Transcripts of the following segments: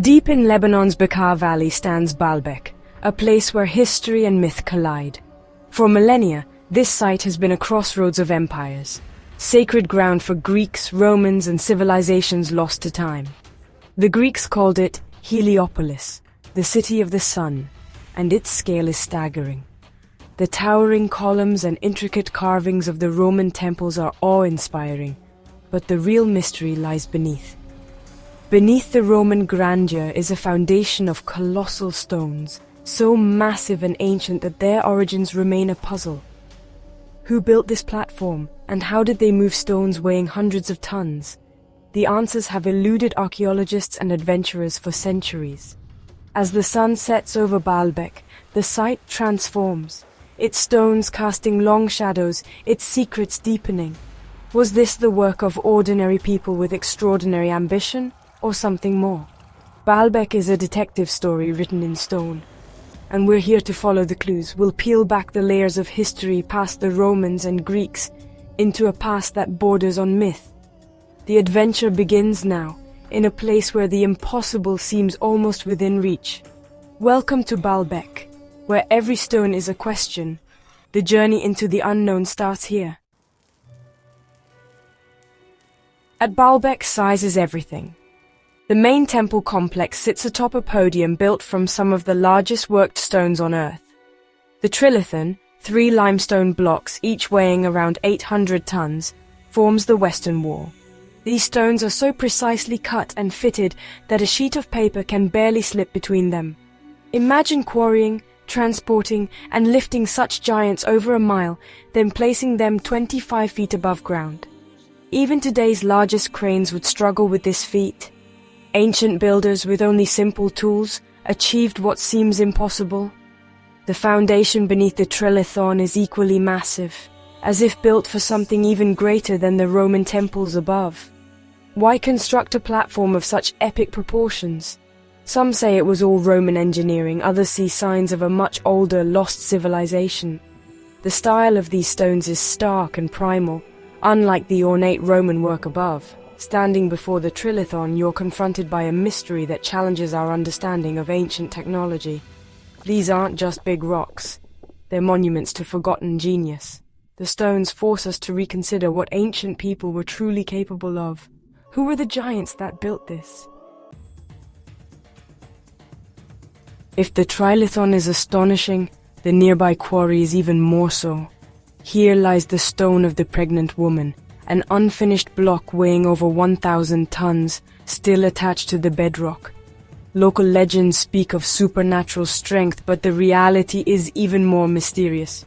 Deep in Lebanon's Bekaa Valley stands Baalbek, a place where history and myth collide. For millennia, this site has been a crossroads of empires, sacred ground for Greeks, Romans, and civilizations lost to time. The Greeks called it Heliopolis, the city of the sun, and its scale is staggering. The towering columns and intricate carvings of the Roman temples are awe-inspiring, but the real mystery lies beneath. Beneath the Roman grandeur is a foundation of colossal stones, so massive and ancient that their origins remain a puzzle. Who built this platform, and how did they move stones weighing hundreds of tons? The answers have eluded archaeologists and adventurers for centuries. As the sun sets over Baalbek, the site transforms, its stones casting long shadows, its secrets deepening. Was this the work of ordinary people with extraordinary ambition, or something more? Baalbek is a detective story written in stone, and we're here to follow the clues. We'll peel back the layers of history past the Romans and Greeks into a past that borders on myth. The adventure begins now, in a place where the impossible seems almost within reach. Welcome to Baalbek, where every stone is a question. The journey into the unknown starts here. At Baalbek, size is everything. The main temple complex sits atop a podium built from some of the largest worked stones on Earth. The trilithon, 3 limestone blocks, each weighing around 800 tons, forms the western wall. These stones are so precisely cut and fitted that a sheet of paper can barely slip between them. Imagine quarrying, transporting, and lifting such giants over a mile, then placing them 25 feet above ground. Even today's largest cranes would struggle with this feat. Ancient builders with only simple tools achieved what seems impossible. The foundation beneath the trilithon is equally massive, as if built for something even greater than the Roman temples above. Why construct a platform of such epic proportions? Some say it was all Roman engineering, others see signs of a much older, lost civilization. The style of these stones is stark and primal, unlike the ornate Roman work above. Standing before the trilithon, you're confronted by a mystery that challenges our understanding of ancient technology. These aren't just big rocks. They're monuments to forgotten genius. The stones force us to reconsider what ancient people were truly capable of. Who were the giants that built this? If the trilithon is astonishing, the nearby quarry is even more so. Here lies the stone of the pregnant woman, an unfinished block weighing over 1,000 tons, still attached to the bedrock. Local legends speak of supernatural strength, but the reality is even more mysterious.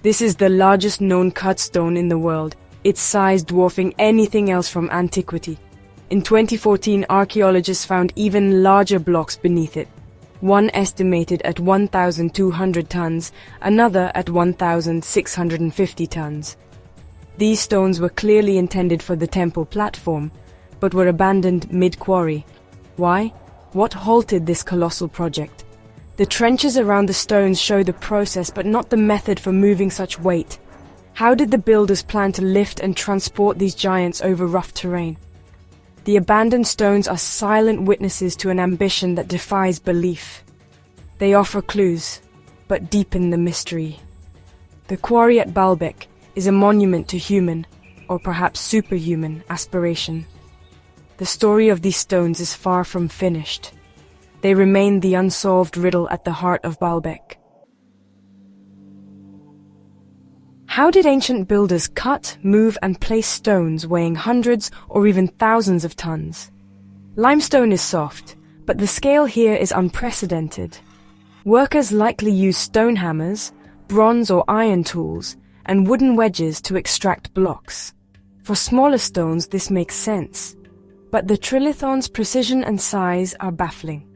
This is the largest known cut stone in the world, its size dwarfing anything else from antiquity. In 2014, archaeologists found even larger blocks beneath it, one estimated at 1,200 tons, another at 1,650 tons. These stones were clearly intended for the temple platform, but were abandoned mid-quarry. Why? What halted this colossal project? The trenches around the stones show the process, but not the method for moving such weight. How did the builders plan to lift and transport these giants over rough terrain? The abandoned stones are silent witnesses to an ambition that defies belief. They offer clues, but deepen the mystery. The quarry at Baalbek is a monument to human, or perhaps superhuman, aspiration. The story of these stones is far from finished. They remain the unsolved riddle at the heart of Baalbek. How did ancient builders cut, move, and place stones weighing hundreds or even thousands of tons? Limestone is soft, but the scale here is unprecedented. Workers likely used stone hammers, bronze or iron tools, and wooden wedges to extract blocks. For smaller stones, this makes sense, but the trilithon's precision and size are baffling.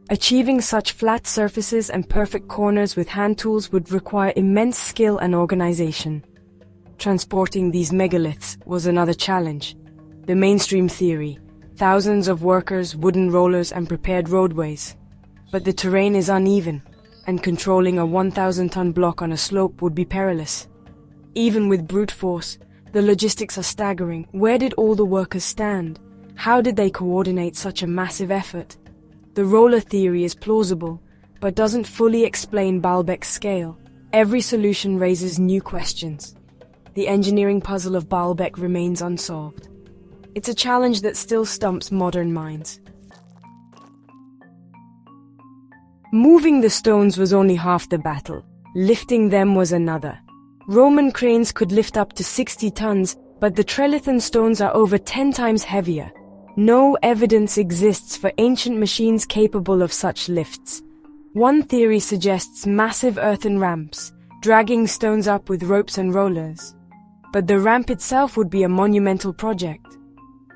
Achieving such flat surfaces and perfect corners with hand tools would require immense skill and organization. Transporting these megaliths was another challenge. The mainstream theory: thousands of workers, wooden rollers, and prepared roadways. But the terrain is uneven, and controlling a 1,000-ton block on a slope would be perilous. Even with brute force, the logistics are staggering. Where did all the workers stand? How did they coordinate such a massive effort? The roller theory is plausible, but doesn't fully explain Baalbek's scale. Every solution raises new questions. The engineering puzzle of Baalbek remains unsolved. It's a challenge that still stumps modern minds. Moving the stones was only half the battle. Lifting them was another. Roman cranes could lift up to 60 tons, but the Trelithan stones are over 10 times heavier. No evidence exists for ancient machines capable of such lifts. One theory suggests massive earthen ramps, dragging stones up with ropes and rollers. But the ramp itself would be a monumental project.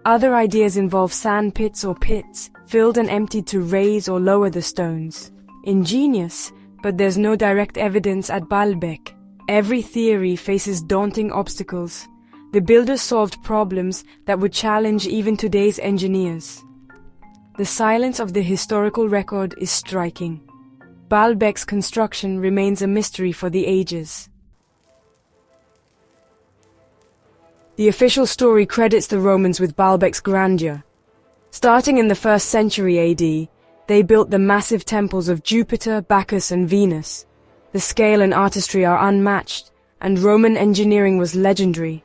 Other ideas involve sand pits or pits, filled and emptied to raise or lower the stones. Ingenious, but there's no direct evidence at Baalbek. Every theory faces daunting obstacles. The builders solved problems that would challenge even today's engineers. The silence of the historical record is striking. Baalbek's construction remains a mystery for the ages. The official story credits the Romans with Baalbek's grandeur. Starting in the 1st century AD, they built the massive temples of Jupiter, Bacchus, and Venus. The scale and artistry are unmatched, and Roman engineering was legendary.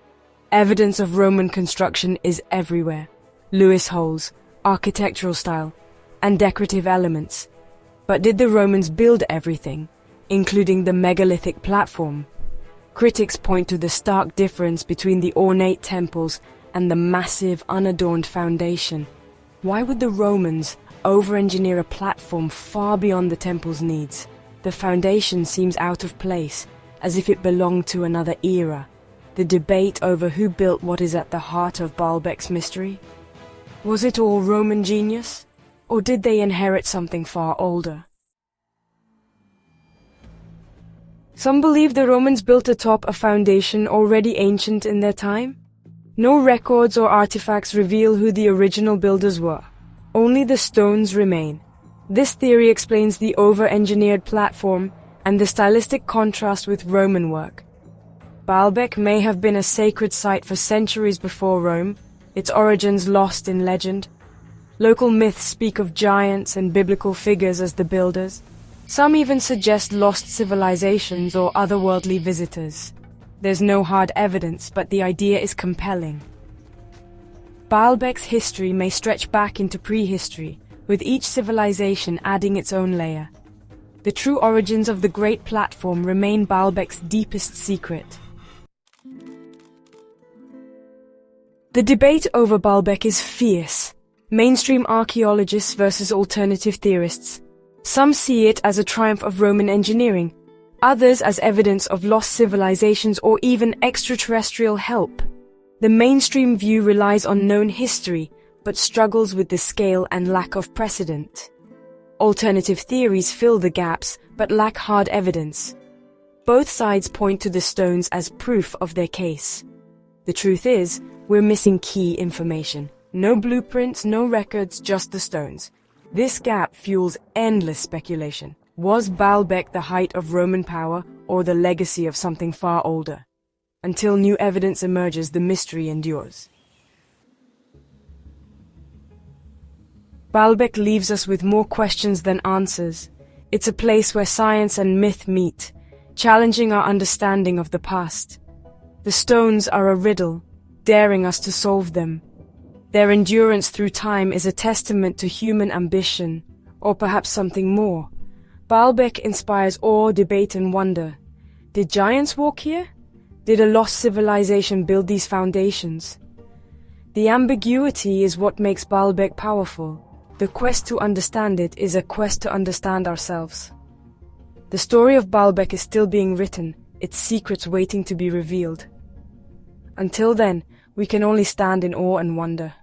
Evidence of Roman construction is everywhere. Lewis holes, architectural style, and decorative elements. But did the Romans build everything, including the megalithic platform? Critics point to the stark difference between the ornate temples and the massive, unadorned foundation. Why would the Romans over-engineer a platform far beyond the temple's needs? The foundation seems out of place, as if it belonged to another era. The debate over who built what is at the heart of Baalbek's mystery? Was it all Roman genius, or did they inherit something far older? Some believe the Romans built atop a foundation already ancient in their time. No records or artifacts reveal who the original builders were. Only the stones remain. This theory explains the over-engineered platform and the stylistic contrast with Roman work. Baalbek may have been a sacred site for centuries before Rome, its origins lost in legend. Local myths speak of giants and biblical figures as the builders. Some even suggest lost civilizations or otherworldly visitors. There's no hard evidence, but the idea is compelling. Baalbek's history may stretch back into prehistory, with each civilization adding its own layer. The true origins of the Great Platform remain Baalbek's deepest secret. The debate over Baalbek is fierce. Mainstream archaeologists versus alternative theorists. Some see it as a triumph of Roman engineering, others as evidence of lost civilizations or even extraterrestrial help. The mainstream view relies on known history, but struggles with the scale and lack of precedent. Alternative theories fill the gaps, but lack hard evidence. Both sides point to the stones as proof of their case. The truth is, we're missing key information. No blueprints, no records, just the stones. This gap fuels endless speculation. Was Baalbek the height of Roman power or the legacy of something far older? Until new evidence emerges, the mystery endures. Baalbek leaves us with more questions than answers. It's a place where science and myth meet, challenging our understanding of the past. The stones are a riddle, daring us to solve them. Their endurance through time is a testament to human ambition, or perhaps something more. Baalbek inspires awe, debate, and wonder. Did giants walk here? Did a lost civilization build these foundations? The ambiguity is what makes Baalbek powerful. The quest to understand it is a quest to understand ourselves. The story of Baalbek is still being written, its secrets waiting to be revealed. Until then, we can only stand in awe and wonder.